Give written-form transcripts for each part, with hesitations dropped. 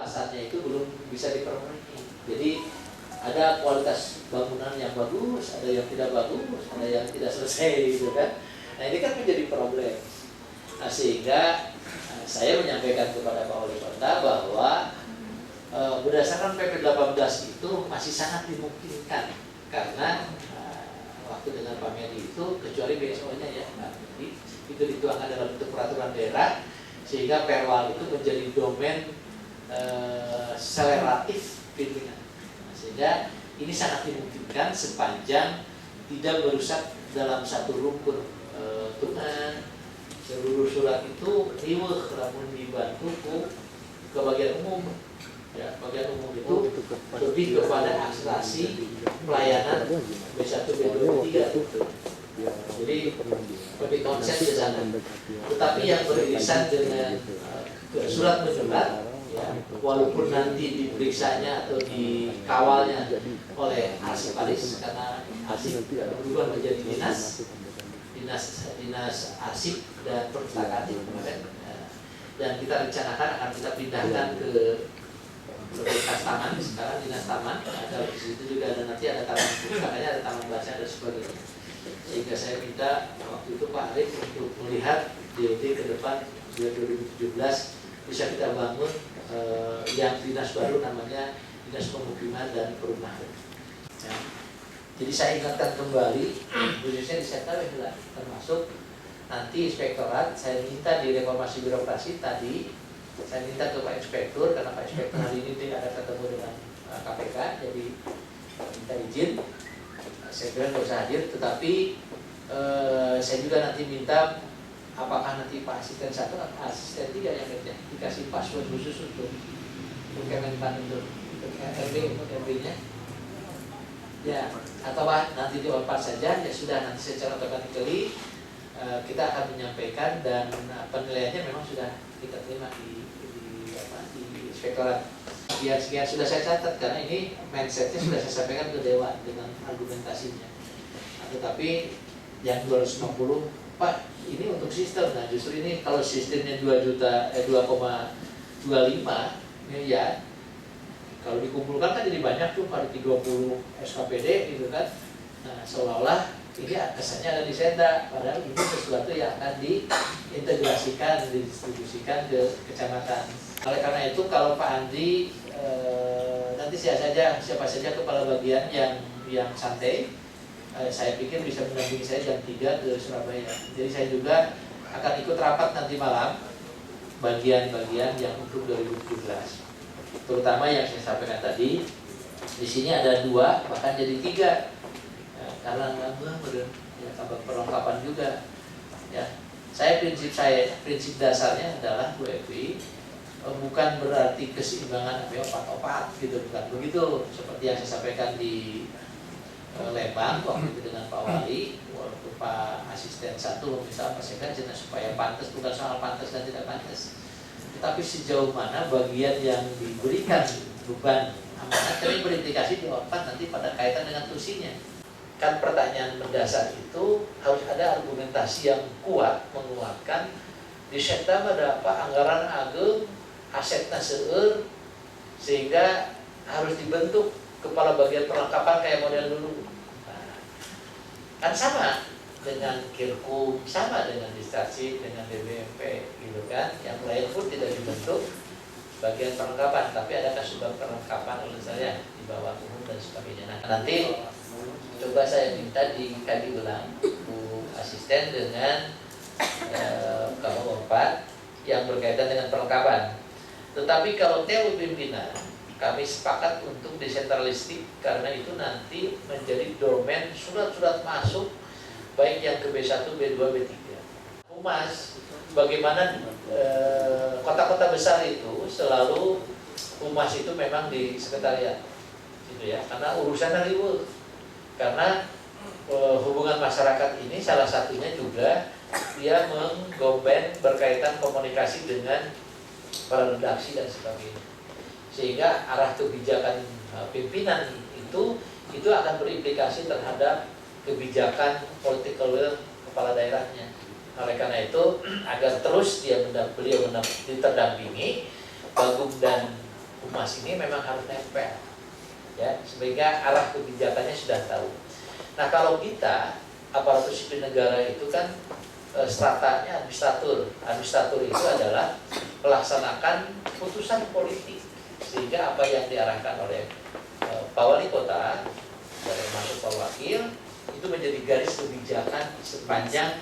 pasarnya itu belum bisa diperbaiki. Jadi ada kualitas bangunan yang bagus, ada yang tidak bagus, ada yang tidak selesai gitu kan. Nah ini kan menjadi problem. Nah, sehingga saya menyampaikan kepada Pak Wali Kota bahwa berdasarkan PP 18 itu masih sangat dimungkinkan karena waktu dengan Pak Medi itu kecuali BSO-nya ya, jadi itu dituangkan dalam bentuk peraturan daerah sehingga perwal itu menjadi domain seleratif pimpinan. Sehingga ini sangat dimungkinkan sepanjang tidak merusak dalam satu rukun tungan. Seluruh surat itu riweuh lamun dibantu ke bagian umum. Ya, bagian umum itu lebih kepada akselerasi pelayanan B1, B2, B3. Jadi lebih konsen di sana. Tetapi yang beririsan dengan surat menyurat, ya, walaupun nanti diperiksanya atau dikawalnya oleh arsipalis karena arsip berubah menjadi dinas arsip dan perpustakaan kemarin, dan kita rencanakan akan kita pindahkan ke bekas taman. Sekarang dinas taman ada di situ juga, ada nanti ada taman pustakanya, ada taman baca dan sebagainya. Sehingga saya minta waktu itu Pak Arif untuk melihat DOT ke depan 2017 bisa kita bangun yang dinas baru namanya Dinas Pemukiman dan Perumahan. Ya. Jadi saya ingatkan kembali, khususnya di sektor termasuk nanti inspektorat, saya minta di reformasi birokrasi tadi, saya minta ke Pak Inspektur, karena Pak Inspektur hari ini tidak ada ketemu dengan KPK, jadi minta izin, saya kira nggak usah hadir, tetapi saya juga nanti minta apakah nanti Pak Asisten 1 atau Asisten 3 yang dikasih password khusus untuk Kemenpan untuk RB-nya. Ya, atau nanti di on saja, ya sudah, nanti secara otomatis kita akan menyampaikan dan penilaiannya memang sudah kita terima di inspektorat. Sekian sudah saya catat karena ini mindsetnya sudah saya sampaikan ke Dewan dengan argumentasinya. Nah, tetapi yang 250, Pak, ini untuk sistem. Nah justru ini kalau sistemnya 2,25 miliar, kalau dikumpulkan kan jadi banyak tuh, ada 30 SKPD gitu kan. Nah seolah-olah ini kesannya ada di Senda, padahal ini sesuatu yang akan diintegrasikan, didistribusikan ke kecamatan. Oleh karena itu kalau Pak Andi nanti siapa saja kepala bagian yang santai, saya pikir bisa mendampingi saya jam 3 ke Surabaya. Jadi saya juga akan ikut rapat nanti malam bagian-bagian yang untuk 2017. Terutama yang saya sampaikan tadi, di sini ada 2 bahkan jadi 3 ya, karena tambah perlengkapan juga ya. Prinsip dasarnya adalah Bu Evi, bukan berarti keseimbangan opat-opat gitu, bukan begitu seperti yang saya sampaikan di Lembang waktu itu dengan Pak Wali, walaupun Pak Asisten 1 misalnya Pak Sekda supaya pantas, bukan soal pantas dan tidak pantas, tetapi sejauh mana bagian yang diberikan beban amanat ini berimplikasi di opat nanti pada kaitan dengan tusinya. Kan pertanyaan mendasar itu harus ada argumentasi yang kuat menguatkan di sekda ada apa anggaran ageng, asetnya seueur, sehingga harus dibentuk kepala bagian perlengkapan kayak model dulu. Nah, kan sama dengan Kirkum, sama dengan Distarsip, dengan DBMP gitu kan. Yang lain pun tidak dibentuk bagian perlengkapan, tapi ada kasubag perlengkapan oleh saya di bawah umum dan sebagainya. Nah, nanti coba saya minta dikaji ulang Bu Asisten dengan Kamu 4 yang berkaitan dengan perlengkapan. Tetapi kalau teori pimpinan, kami sepakat untuk desentralistik karena itu nanti menjadi domain surat-surat masuk baik yang ke B1, B2, B3. Humas, bagaimana kota-kota besar itu selalu humas itu memang di sekretariat, gitu ya, karena urusan riweuh. Karena hubungan masyarakat ini salah satunya juga dia menggombeng berkaitan komunikasi dengan para redaksi dan sebagainya. Sehingga arah kebijakan pimpinan itu akan berimplikasi terhadap kebijakan political will kepala daerahnya. Oleh karena itu agar terus beliau terdampingi Bagum dan Mas ini memang harus nempel, ya, sehingga arah kebijakannya sudah tahu. Nah, kalau kita aparatur sipil negara itu kan stratanya administratur itu adalah melaksanakan putusan politik, sehingga apa yang diarahkan oleh Pak Wali Kota termasuk Pak Wakil itu menjadi garis kebijakan sepanjang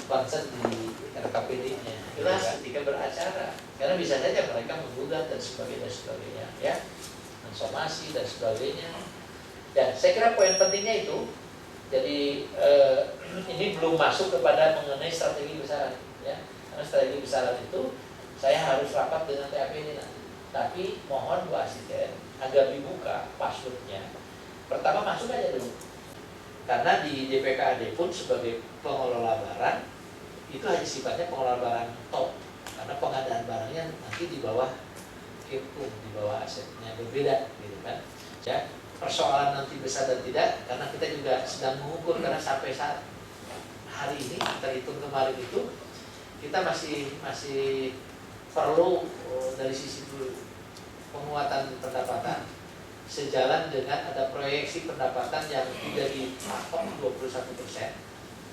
konsep di RKPD-nya. Jelas ketika beracara, karena bisa saja mereka menggugat dan sebagainya, ya, somasi dan sebagainya. Dan saya kira poin pentingnya itu, jadi ini belum masuk kepada mengenai strategi besaran, ya, karena strategi besaran itu saya harus rapat dengan TAPD nanti. Tapi mohon Bu Asisten agar dibuka passwordnya. Pertama masuk aja dulu, karena di DPKAD pun sebagai pengelola barang itu hanya sifatnya pengelola barang top, karena pengadaan barangnya nanti di bawah Kepum, di bawah asetnya berbeda, gitu kan. Ya, persoalan nanti besar dan tidak, karena kita juga sedang mengukur, karena sampai saat hari ini terhitung kemarin itu kita masih perlu dari sisi penguatan pendapatan sejalan dengan ada proyeksi pendapatan yang tidak dipatok 21%,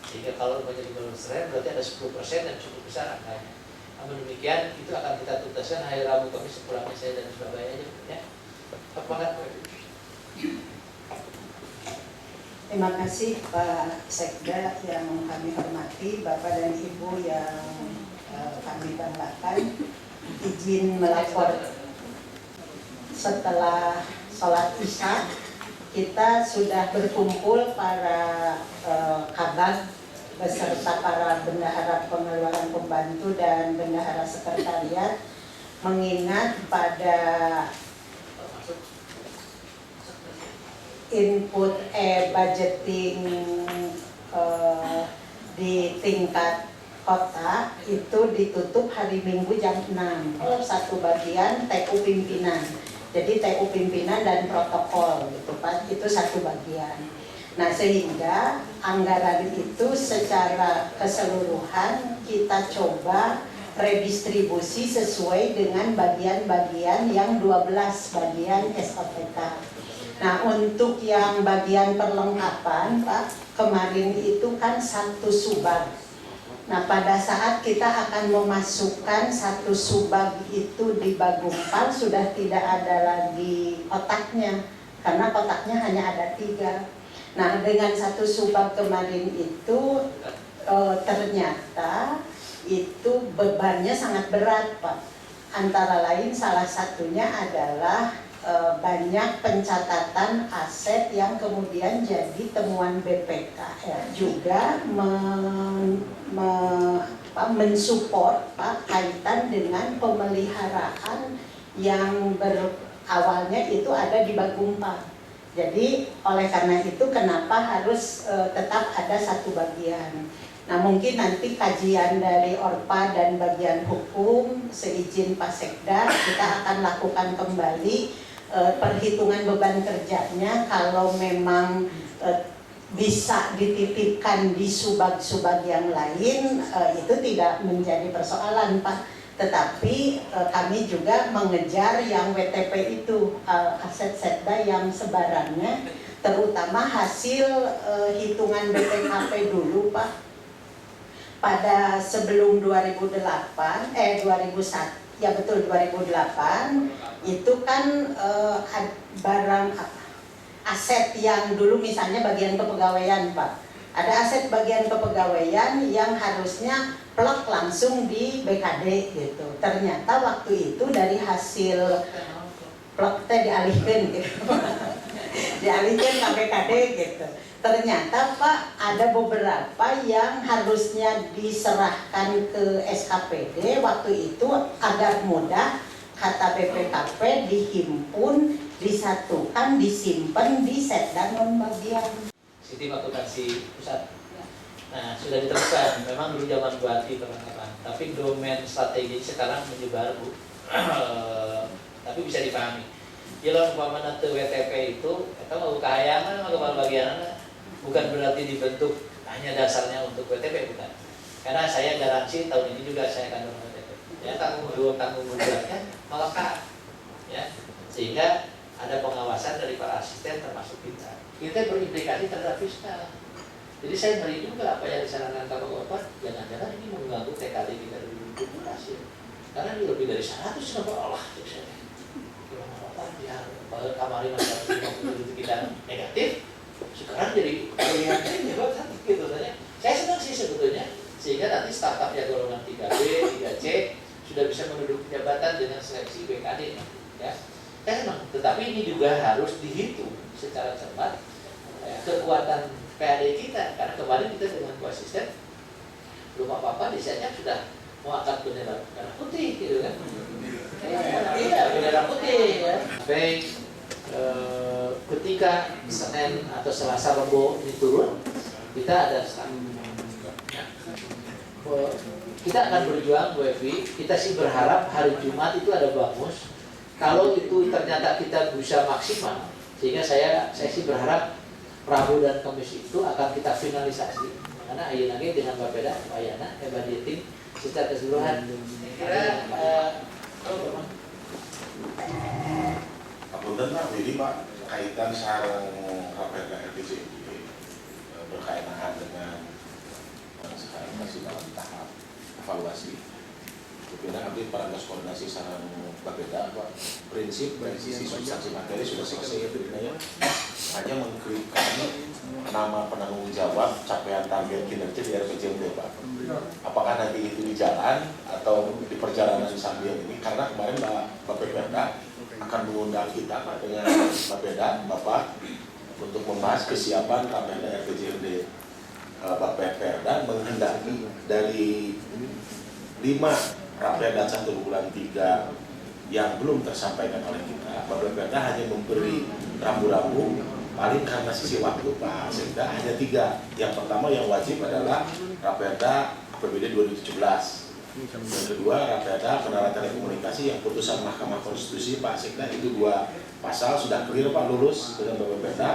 sehingga kalau menjadi 15% berarti ada 10% dan cukup besar angkanya. Namun demikian itu akan kita tuntaskan hari Rabu Kamis sepulangnya saya dan sebagainya, ya. Semangat. Terima kasih Pak Sekda yang kami hormati, Bapak dan Ibu yang kami banggakan. Izin melapor, setelah sholat Isya kita sudah berkumpul para kabag beserta para bendahara pengeluaran pembantu dan bendahara sekretariat, mengingat pada input budgeting di tingkat kota itu ditutup hari Minggu jam 6. Satu bagian TU pimpinan. Jadi TU pimpinan dan protokol gitu Pak, itu satu bagian. Nah, sehingga anggaran itu secara keseluruhan kita coba redistribusi sesuai dengan bagian-bagian yang 12 bagian SOPK. Nah, untuk yang bagian perlengkapan Pak, kemarin itu kan satu subag. Nah, pada saat kita akan memasukkan satu subag itu di Bagumpal, sudah tidak ada lagi kotaknya, karena kotaknya hanya ada 3. Nah, dengan satu subag kemarin itu ternyata itu bebannya sangat berat Pak. Antara lain salah satunya adalah banyak pencatatan aset yang kemudian jadi temuan BPK, ya, juga mensupport Pak kaitan dengan pemeliharaan yang awalnya itu ada di Bagumpal. Jadi oleh karena itu kenapa harus tetap ada satu bagian. Nah, mungkin nanti kajian dari Orpa dan bagian hukum seizin Pak Sekda kita akan lakukan kembali perhitungan beban kerjanya. Kalau memang bisa dititipkan di subag-subag yang lain, itu tidak menjadi persoalan Pak. Tetapi kami juga mengejar yang WTP itu, aset setda yang sebarannya, terutama hasil hitungan BPKP dulu Pak. Pada sebelum 2001, ya betul 2008 itu kan barang aset yang dulu misalnya bagian kepegawaian Pak, ada aset bagian kepegawaian yang harusnya plek langsung di BKD gitu. Ternyata waktu itu dari hasil plek dialihkan gitu dialihkan ke BKD gitu. Ternyata Pak ada beberapa yang harusnya diserahkan ke SKPD waktu itu agar mudah, kata BPKP dihimpun, disatukan, disimpan di setda non-bagian. Siti akuntansi pusat. Nah, sudah diteruskan. Memang dulu zaman Buati perlengkapan, tapi domain strategi sekarang menyebar Bu. Tapi bisa dipahami. Kalau umpamanya WTP itu, mau kayangan atau kepala bagian, bukan berarti dibentuk hanya dasarnya untuk WTP, bukan. Karena saya garansi tahun ini juga saya akan WTP. Ya, tanggung jawabnya melekat, ya. sehingga ada pengawasan dari para asisten termasuk kita. Kita berimplikasi terhadap fiskal. Jadi saya ngeri juga apa yang disarankan Bapak Bapak, jangan-jangan ini mengganggu TKD kita 2017 ya. Karena ini lebih dari 100 nama Allah. Ya, kemarin masih kita negatif, sekarang jadi pilihan ini gitu saja. Saya senang sih sebetulnya, sehingga nanti startup yang golongan 3B, 3C sudah bisa menduduki jabatan dengan seleksi BKD. Ya, saya senang. Tetapi ini juga harus dihitung secara cermat kekuatan PAD kita, karena kemarin kita dengan Bu Asisten belum apa-apa desainnya sudah mau angkat bendera merah putih gitu kan. Iya, bendera putih ya. Sampai ketika Senin atau Selasa Rabu ini turun, kita ada kita akan berjuang Bu Evi. Kita sih berharap hari Jumat itu ada bamus. Kalau itu ternyata kita bisa maksimal, sehingga saya sih berharap Rabu dan Kamis itu akan kita finalisasi. Karena ayeuna ge dengan Bapeda, Ayana, budgeting secara keseluruhan. Kira Apunten Pak, jadi Pak kaitan sareng Rapeda RPJ berkaitan dengan sekarang masih dalam tahap evaluasi. Kira nanti para koordinasi sareng Bapeda Pak, prinsip dari sisi substansi materi sudah selesai ya. Hanya mengklikkan nama penanggung jawab capaian target kinerja di RPJMD Pak. Apakah nanti itu di jalan atau di perjalanan sambil ini? Karena kemarin Pak Perda akan mengundang kita Pak dengan Bapak untuk membahas kesiapan Rapeda RPJMD. Pak Perda menghendaki dari 5 Rapeda 1 bulan 3 yang belum tersampaikan oleh kita. Pak Perda hanya memberi rambu-rambu paling karena sisi waktu Pak Sekda hanya 3. Yang pertama yang wajib adalah Rapeda APBD 2017. Yang kedua Rapeda Menara Telekomunikasi yang putusan Mahkamah Konstitusi Pak Sekda itu 2 pasal sudah clear Pak, lulus dengan Bapak Perda.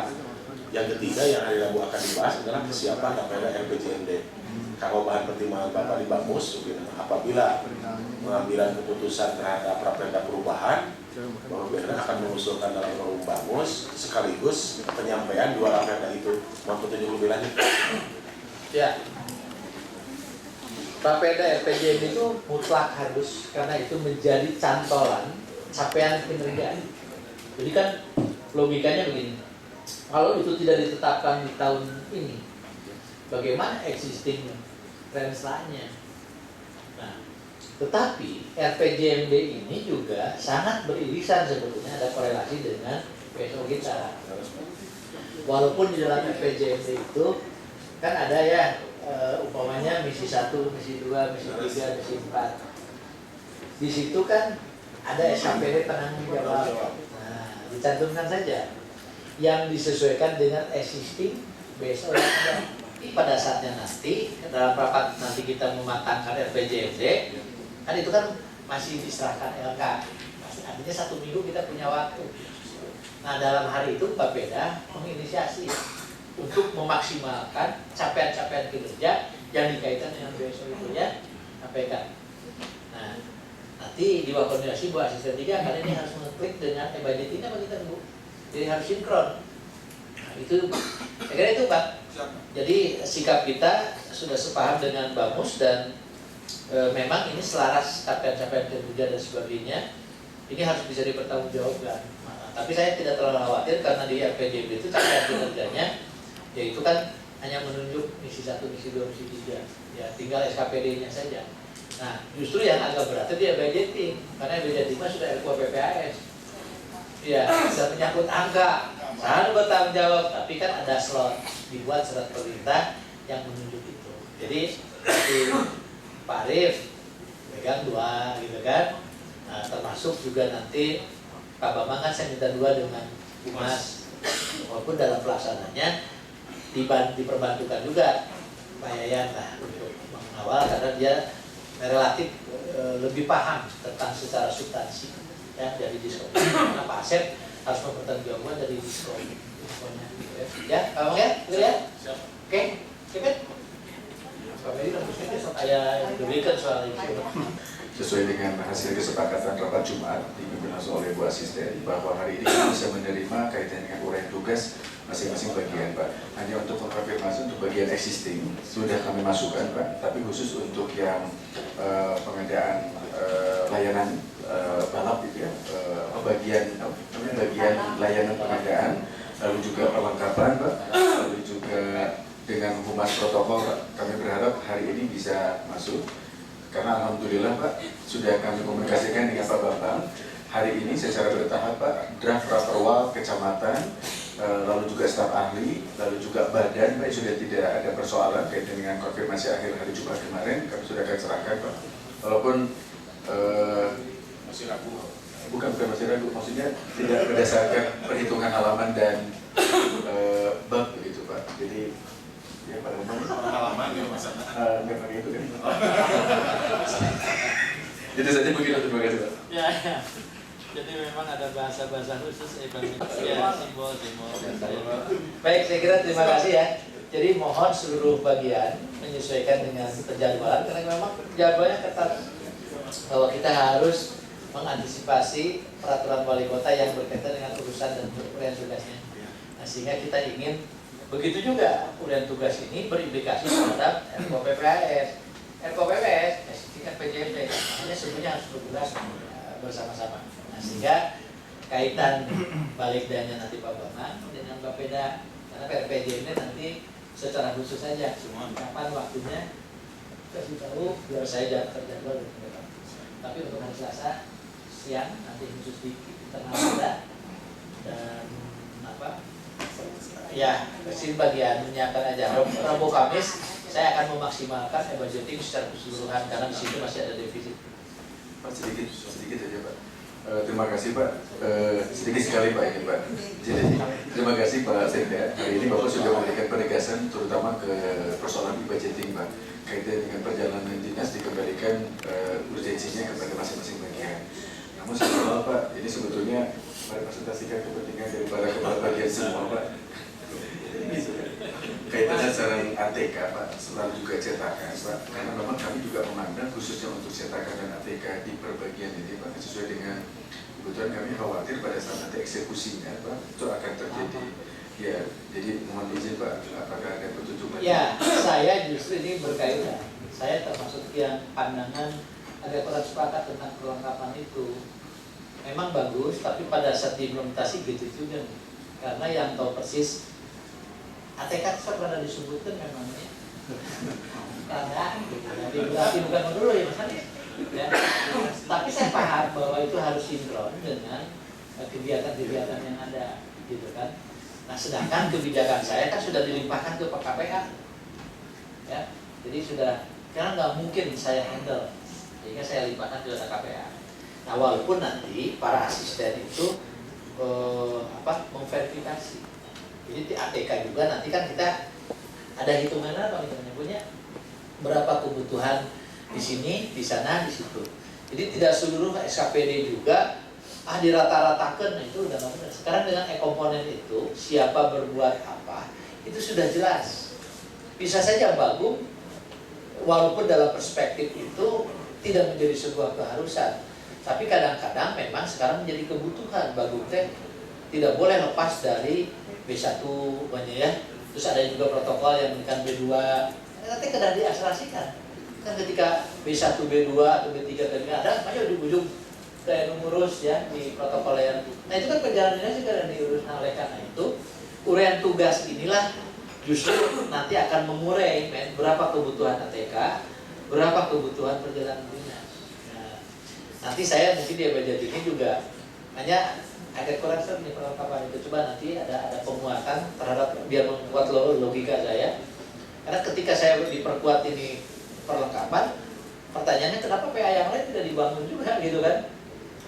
Yang ketiga yang hari Rabu akan dibahas adalah kesiapan Rapeda RPJMD. Kalau bahan pertimbangan Bapak di Bamus, apabila pengambilan keputusan terhadap Rapeda perubahan, Bapak Perda akan mengusulkan dalam forum Bamus sekaligus penyampaian 2 Rapeda itu. Mau petunjuk lebih lanjut? Ya, Rapeda RPJMD itu mutlak harus, karena itu menjadi cantolan capaian kinerja. Jadi kan logikanya begini, kalau itu tidak ditetapkan di tahun ini, bagaimana existing range-nya? Nah, tetapi RPJMD ini juga sangat beririsan sebetulnya, ada korelasi dengan PSO kita. Walaupun di dalam RPJMD itu kan ada ya umpamanya misi 1, misi 2, misi 3, misi 4. Di situ kan ada SKPD penanggung jawab. Nah, dicantumkan saja yang disesuaikan dengan existing BSO yang ada. Pada saatnya nanti dalam rapat nanti kita mematangkan RPJMD, kan itu kan masih diserahkan LK, artinya 1 minggu kita punya waktu. Nah, dalam hari itu Bapeda menginisiasi untuk memaksimalkan capaian-capaian kinerja yang dikaitkan dengan BSO itu ya, sampaikan. Nah, nanti di bawah koordinasi Bu Asisten 3 kali ini harus mengeklik dengan budgetingnya apa kita Bu, jadi harus sinkron. Nah, itu saya kira itu Pak. Jadi sikap kita sudah sepaham dengan Bamus dan memang ini selaras capaian-capaian kinerja dan sebagainya. Ini harus bisa dipertanggungjawabkan. Nah, tapi saya tidak terlalu khawatir karena di RPJMD itu capaian kinerjanya yaitu kan hanya menunjuk misi 1, misi 2, misi 3. Ya, tinggal SKPD-nya saja. Nah, justru yang agak berat itu ya budgeting, karena budgeting sudah RKUA PPAS. Ya, bisa menyangkut angka. Saya bertanggung jawab, tapi kan ada slot dibuat surat perintah yang menunjuk itu. Jadi Pak Arif pegang 2 gitu kan. Nah, termasuk juga nanti Pak Bambang kan saya minta 2 dengan Humas. Walaupun dalam pelaksananya diperbantukan juga Pak Yayan lah untuk mengawal karena dia relatif lebih paham tentang secara substansi ya dari diskon. Karena Pak Asep harus mempertanggungjawabkan dari diskonnya ya, kalau ya, gitu ya. Oke, cepet. Pak Meri harusnya besok ayah diberikan soal itu. sesuai dengan hasil kesepakatan rapat Jumat dipimpin langsung oleh Bu Asisten bahwa hari ini kita bisa menerima kaitan dengan uraian tugas masing-masing bagian, Pak. Hanya untuk mengkonfirmasi untuk bagian existing sudah kami masukkan, Pak. Tapi khusus untuk yang pengadaan layanan balap gitu ya, bagian layanan pengadaan, lalu juga perlengkapan, Pak, lalu juga dengan humas protokol, Pak. Kami berharap hari ini bisa masuk. Karena alhamdulillah, Pak, sudah kami komunikasikan dengan Pak Bambang. Hari ini secara bertahap, Pak, draft raperwal kecamatan, lalu juga staf ahli, lalu juga badan, Pak, sudah tidak ada persoalan kaitan dengan konfirmasi akhir hari Jumat kemarin, kami sudah akan serahkan, Pak. Walaupun Masih ragu. bukan masih ragu, maksudnya tidak berdasarkan perhitungan halaman dan bab begitu, Pak. Jadi ya pada umumnya Halaman ya Mas. nggak pakai itu kan. Itu saja mungkin, terima kasih, Pak. Ya, ya. Jadi memang ada bahasa-bahasa khusus ya, simbol. Baik, saya kira terima kasih ya. Jadi mohon seluruh bagian menyesuaikan dengan penjadwalan karena memang jadwalnya ketat bahwa kita harus mengantisipasi peraturan wali kota yang berkaitan dengan urusan dan uraian tugasnya. Nah, sehingga kita ingin begitu juga uraian tugas ini berimplikasi terhadap RKPPAS. RKPPAS, tingkat PJMP, makanya semuanya harus bergerak bersama-sama. Nah, sehingga kaitan balik dana nanti Pak Bambang dengan Bapeda, karena PRPJ ini nanti secara khusus saja semua kapan waktunya kasih tahu biar saya jangan terjadwal. Tapi untuk hari Selasa siang nanti khusus di internal kita dan apa? Ya, mesin bagian menyiapkan aja. Rabu Kamis saya akan memaksimalkan budgeting secara keseluruhan karena di situ masih ada defisit. Pak, sedikit aja, Pak. Terima kasih, Pak. Sedikit sekali, Pak, ini, Pak. Jadi, terima kasih Pak Sekda. Hari ini Bapak sudah memberikan penegasan terutama ke persoalan budgeting, Pak. Kaitan dengan perjalanan dinas dikembalikan urgensinya kepada masing-masing bagian. Namun sebenarnya, Pak, ini sebetulnya merepresentasikan kepentingan dari para kepala bagian semua, Pak. Kaitannya sarang ATK, Pak, selalu juga cetakan, Pak. Karena memang kami juga memandang khususnya untuk cetakan dan ATK di perbagian ini, Pak, sesuai dengan kebutuhan kami khawatir pada saat nanti eksekusinya, Pak, itu akan terjadi. Ya, jadi mohon izin, Pak, apakah ada petunjuk? Ya, saya justru ini berkaitan. Saya termasuk yang pandangan ada kurang sepakat tentang perlengkapan itu. Memang bagus, tapi pada saat diimplementasi gitu juga nih. Karena yang tahu persis ATK itu pernah disebutkan memangnya karena berarti bukan dulu ya Mas Anies ya. Tapi saya paham bahwa itu harus sinkron dengan kegiatan-kegiatan yang ada gitu kan. Nah, sedangkan kebijakan saya kan sudah dilimpahkan ke KPA ya, jadi sudah karena nggak mungkin saya handle sehingga saya limpahkan ke KPA. Nah, walaupun nanti para asisten itu memverifikasi. Jadi di ATK juga nanti kan kita ada hitungannya apa kita menyebutnya berapa kebutuhan di sini, di sana, di situ. Jadi tidak seluruh SKPD juga dirata-ratakan, itu udah nggak benar. Sekarang dengan e-komponen itu siapa berbuat apa itu sudah jelas. Bisa saja Bagum walaupun dalam perspektif itu tidak menjadi sebuah keharusan, tapi kadang-kadang memang sekarang menjadi kebutuhan. Bagum teh tidak boleh lepas dari B1 banyak ya. Terus ada juga protokol yang menekan B2. Nanti kadang diakserasikan. Kan ketika B1, B2 atau B3 tadi ada, makanya di ujung kayak ngurus ya di protokol yang. Nah, itu kan perjalanannya juga yang diurus. Nah, oleh karena itu uraian tugas inilah justru nanti akan mengurai berapa kebutuhan ATK, berapa kebutuhan perjalanan dinas. Nah, nanti saya mungkin di budget ini juga hanya agak kurang nih perlengkapan itu, coba nanti ada penguatan terhadap biar membuat logika saya. Karena ketika saya diperkuat ini perlengkapan, pertanyaannya kenapa PA yang lain tidak dibangun juga gitu kan?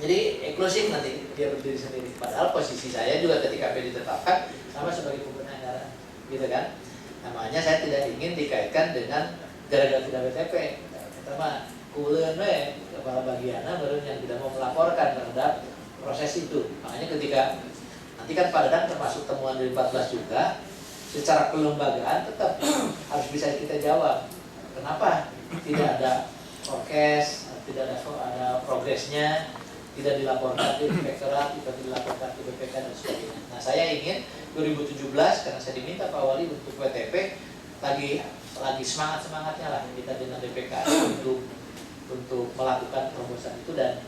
Jadi eksklusif nanti dia berdiri sendiri. Padahal posisi saya juga ketika PA ditetapkan sama sebagai pembina anggaran, gitu kan? Namanya saya tidak ingin dikaitkan dengan gara-gara tidak BTP. Pertama, kulen kepala bagiannya baru yang tidak mau melaporkan terhadap proses itu. Makanya ketika nanti kan Pak Dadang termasuk temuan dari 14 juga, secara kelembagaan tetap harus bisa kita jawab kenapa tidak ada orkes, tidak ada progresnya, tidak dilaporkan di inspektorat, tidak dilaporkan ke BPK dan sebagainya. Nah, saya ingin 2017 karena saya diminta Pak Wali untuk WTP lagi semangatnya lah kita dengan BPK untuk melakukan terobosan itu, dan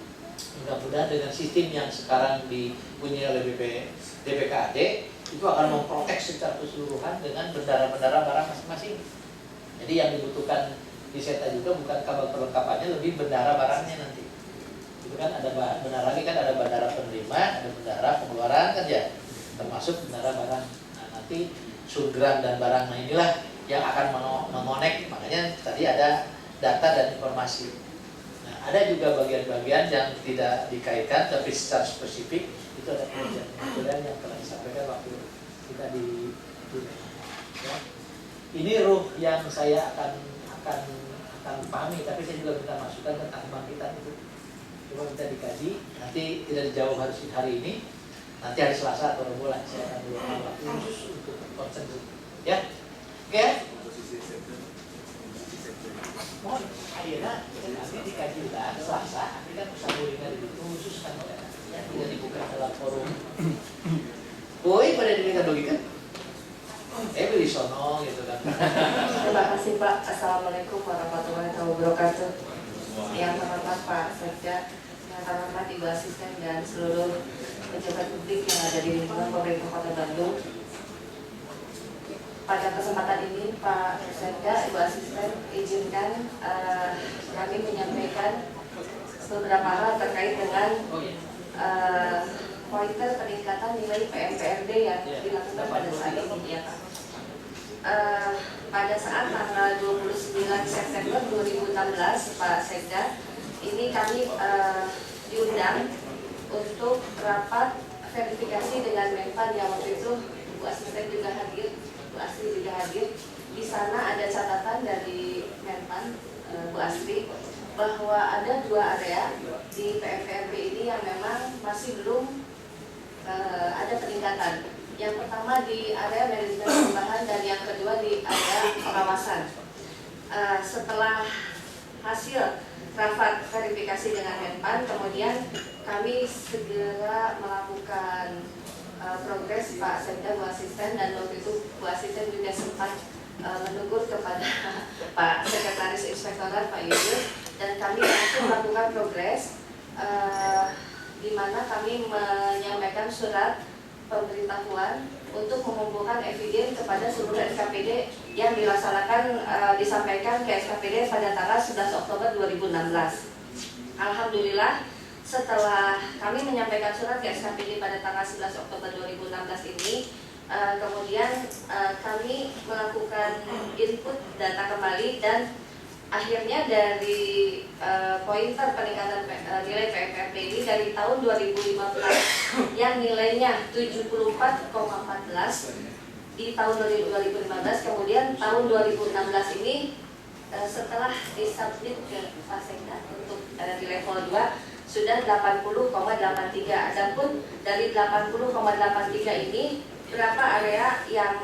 mudah-mudahan dengan sistem yang sekarang dipunyai oleh BPKAD itu akan memprotek secara keseluruhan dengan bendara-bendara barang masing-masing. Jadi yang dibutuhkan di SETA juga bukan kabel perlengkapannya, lebih bendara barangnya nanti. Itu kan ada bendara lagi, kan ada bendara penerima, ada bendara pengeluaran kan ya, termasuk bendara barang. Nah, nanti surgram dan barang, nah inilah yang akan mengonek, makanya tadi ada data dan informasi. Nah, ada juga bagian-bagian yang tidak dikaitkan tapi secara spesifik itu ada penelitian yang telah disampaikan waktu kita di ya. Ini ruh yang saya akan pahami, tapi saya juga minta masukan tentang kebangkitan itu. Coba kita dikaji, nanti tidak dijawab harus hari ini, nanti hari Selasa atau Rabu lah saya akan luangkan waktu khusus untuk konsen ya. Oke? Mohon ayeuna nanti dikaji lah Selasa, nanti kan usaha bulingan itu khusus kan ya, tidak dibuka dalam forum. Woi, pada diminta begitu? Beli sono gitu kan. Terima kasih Pak. Assalamualaikum warahmatullahi wabarakatuh. Yang terhormat Pak Sekda, yang terhormat Ibu Asisten dan seluruh pejabat publik yang ada di lingkungan pemerintah Kota Bandung. Pada kesempatan ini Pak Sekda, Ibu Asisten, izinkan kami menyampaikan beberapa hal terkait dengan pointer peningkatan nilai PMPRD yang dilakukan pada saat ini ya Pak. Pada saat tanggal 29 September 2016 Pak Sekda, ini kami diundang untuk rapat verifikasi dengan Menpan yang waktu itu Bu Asisten juga hadir, Bu Asri juga hadir. Di sana ada catatan dari Menpan Bu Asri bahwa ada 2 area di PMPRD ini yang memang masih belum ada peningkatan. Yang pertama di area manajemen perubahan dan yang kedua di area pengawasan. Setelah hasil rapat verifikasi dengan Menpan, kemudian kami segera melakukan progres Pak Sekda, Bu Asisten, dan waktu itu Bu Asisten juga sempat menegur kepada Pak Sekretaris Inspektorat Pak Yusuf, dan kami langsung melakukan progres di mana kami menyampaikan surat pemberitahuan untuk mengumpulkan eviden kepada seluruh SKPD yang disampaikan ke SKPD pada tanggal 11 Oktober 2016. Alhamdulillah, setelah kami menyampaikan surat ke SKPD pada tanggal 11 Oktober 2016 ini, kemudian kami melakukan input data kembali, dan akhirnya dari pointer peningkatan nilai PMPRD ini dari tahun 2015 yang nilainya 74,14 di tahun 2015, kemudian tahun 2016 ini setelah disubmit ke Pak Sekda untuk di level 2 sudah 80,83. Adapun dari 80,83 ini berapa area yang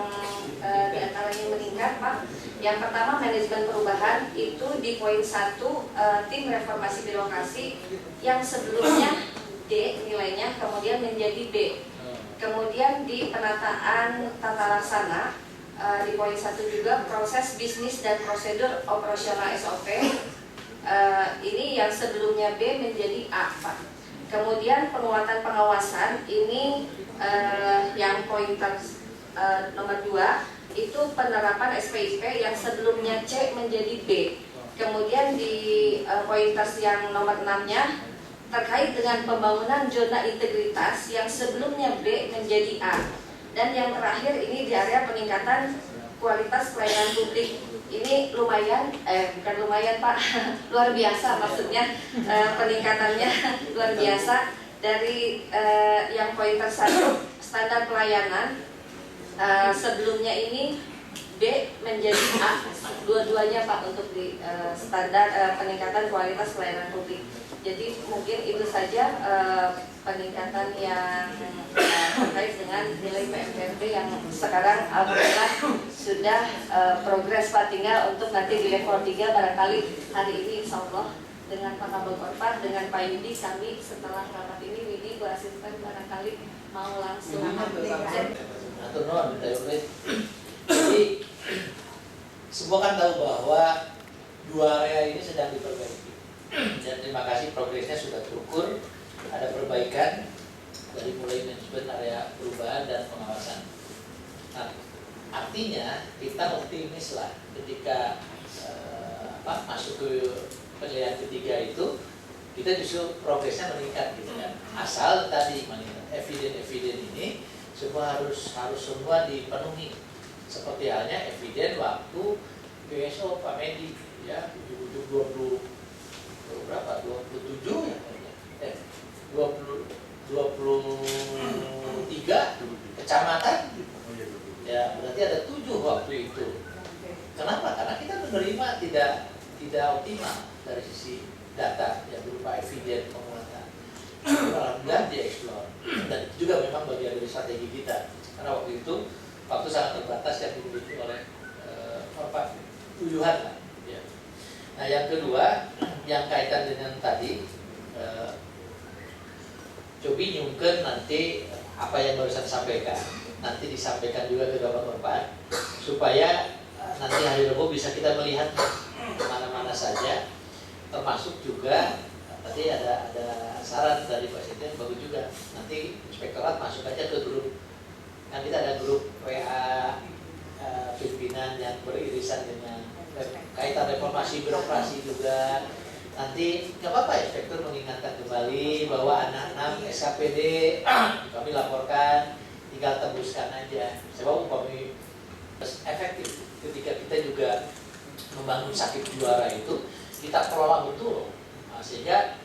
diantaranya meningkat Pak? Yang pertama manajemen perubahan itu di poin 1 tim reformasi birokrasi yang sebelumnya D nilainya kemudian menjadi B. Kemudian di penataan tata laksana di poin 1 juga proses bisnis dan prosedur operasional SOP ini yang sebelumnya B menjadi A Pak. Kemudian penguatan pengawasan ini yang poin nomor 2 itu penerapan SPIP yang sebelumnya C menjadi B. Kemudian di pointers yang nomor 6-nya terkait dengan pembangunan zona integritas yang sebelumnya B menjadi A. Dan yang terakhir ini di area peningkatan kualitas pelayanan publik. Ini lumayan, bukan lumayan Pak, luar biasa maksudnya peningkatannya luar biasa dari yang pointer 1 standar pelayanan. Sebelumnya ini B menjadi A, dua-duanya Pak untuk di standar peningkatan kualitas pelayanan publik. Jadi mungkin itu saja peningkatan yang terkait dengan nilai PMPRD yang sekarang alhamdulillah sudah progres Pak, tinggal untuk nanti di level 3 barangkali hari ini insya Allah dengan Pak Kabag Orpad, dengan Pak Yudi, kami setelah rapat ini, Widi, Bu Asisten barangkali mau langsung absen. Atau non, jadi semua kan tahu bahwa 2 area ini sedang diperbaiki. Dan terima kasih progresnya sudah terukur, ada perbaikan dari mulai manajemen area perubahan dan pengawasan. Nah, artinya kita optimis lah ketika masuk ke penilaian ketiga itu kita justru progresnya meningkat gitu kan. Asal tadi eviden ini semua harus semua dipenuhi. Seperti halnya eviden waktu BSO Pak Medi ya 27 ya 23 kecamatan ya berarti ada 7 waktu itu. Kenapa? Karena kita menerima tidak optimal dari sisi data yang berupa eviden penguatan. Alhamdulillah dieksplor dan itu juga memang bagian dari strategi kita karena waktu itu waktu sangat terbatas yang dimiliki oleh tujuan lah. Ya. Nah yang kedua yang kaitan dengan tadi cobi nyungken nanti apa yang baru saya sampaikan nanti disampaikan juga ke Bapak Orpad supaya nanti hari Rabu bisa kita melihat mana-mana saja termasuk juga tadi ada saran dari Pak Siti bagus juga nanti inspektorat masuk aja ke grup kan kita ada grup WA pimpinan yang beririsan dengan kaitan reformasi birokrasi juga nanti nggak apa-apa inspektur mengingatkan kembali bahwa anak-anak SKPD kami laporkan tinggal tembuskan aja sebab kami efektif ketika kita juga membangun sakit juara itu kita kelola betul nah, sehingga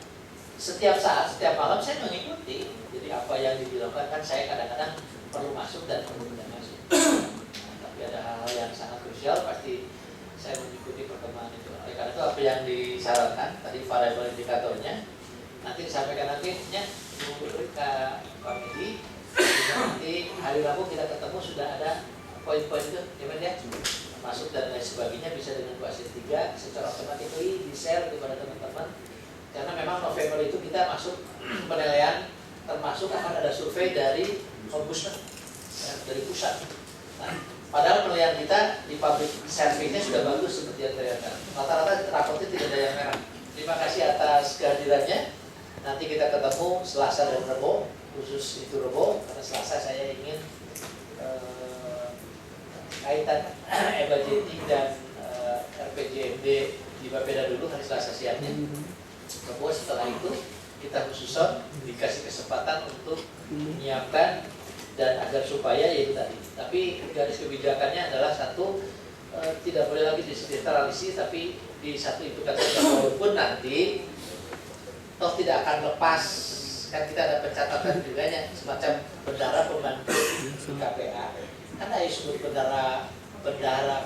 setiap saat setiap malam saya mengikuti jadi apa yang dilakukan kan saya kadang-kadang perlu masuk dan perlu tidak masuk nah, tapi ada hal-hal yang sangat krusial pasti saya mengikuti perkembangan itu oleh karena itu apa yang disarankan tadi variabel indikatornya nanti disampaikan nantinya ke Pak Medi nanti hari Rabu kita ketemu sudah ada poin-poin itu ya masuk dan lain sebagainya bisa dengan kuasa 3 secara otomatis di share kepada teman-teman karena memang November itu kita masuk penilaian termasuk akan ada survei dari ombudsman ya, dari pusat nah, padahal penilaian kita di public service-nya sudah bagus seperti yang terlihat rata-rata raportnya tidak ada yang merah terima kasih atas kehadirannya nanti kita ketemu Selasa dan Rabu khusus itu Rabu karena Selasa saya ingin kaitan e-budgeting dan RPJMD di Bapeda dulu hari Selasa siangnya. Bahwa setelah itu kita khususon dikasih kesempatan untuk menyiapkan dan agar supaya yaitu tadi. Tapi garis kebijakannya adalah satu tidak boleh lagi disentralisasi tapi di satu itu kata walaupun nanti toh tidak akan lepas kan kita ada pencatatan juga ya semacam bendara pembantu KPA. Kan ada disebut bendara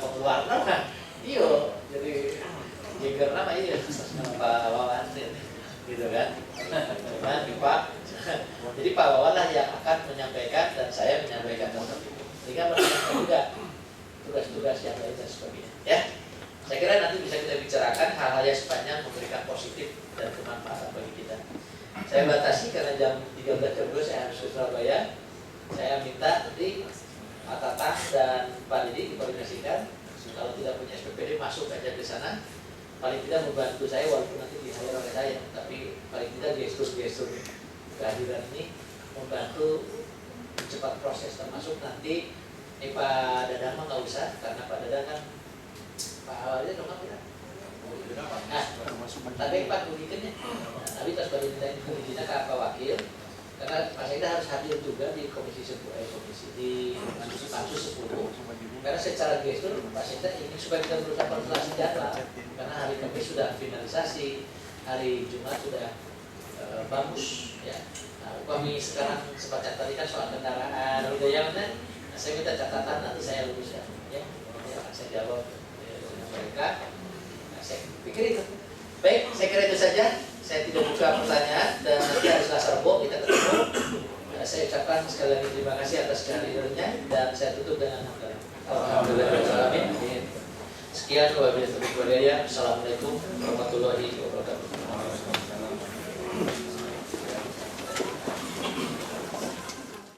pengeluar nama iyo jadi jeger nama iya Pak Wawan gitu kan cuman Pak jadi Pak Wawan lah yang akan menyampaikan dan saya menyampaikan seperti itu sehingga menambah juga tugas-tugas yang lain dan sebagainya ya saya kira nanti bisa kita bicarakan hal-hal yang sepanjang memberikan positif dan bermanfaat bagi kita saya batasi karena jam 13.12 saya harus ke Surabaya saya minta nanti Pak Tatang dan Pak Didi dikoordinasikan kalau tidak punya SPPD masuk aja ke sana paling tidak membantu saya walaupun nanti di hire oleh saya tapi paling tidak gestur-gestur kehadiran ini membantu cepat proses termasuk nanti Pak Dadang mah nggak usah karena Pak Dadang kan Pak awalnya dong kan nah tapi Pak Budikannya tapi terus baru minta izin ke Pak Wakil karena Pak Saida harus hadir juga di komisi 10 di pansus 10 karena secara gestur Pak Saida ingin supaya kita berusaha konsultasi jadwal karena hari Kamis sudah finalisasi hari Jumat sudah bagus ya nah, kami sekarang sempat tadi kan soal kendaraan udah yang nah, saya minta catatan nanti saya luruskan ya akan saya jawab dengan mereka nah, saya pikir itu baik saya kira itu saja saya tidak buka pertanyaan dan nanti hari Selasa Rabu kita ketemu. Saya ucapkan sekali lagi terima kasih atas kehadirannya dan saya tutup dengan alhamdulillah. Sekian wabillahi taufiq wal hidayah. Assalamualaikum warahmatullahi wabarakatuh.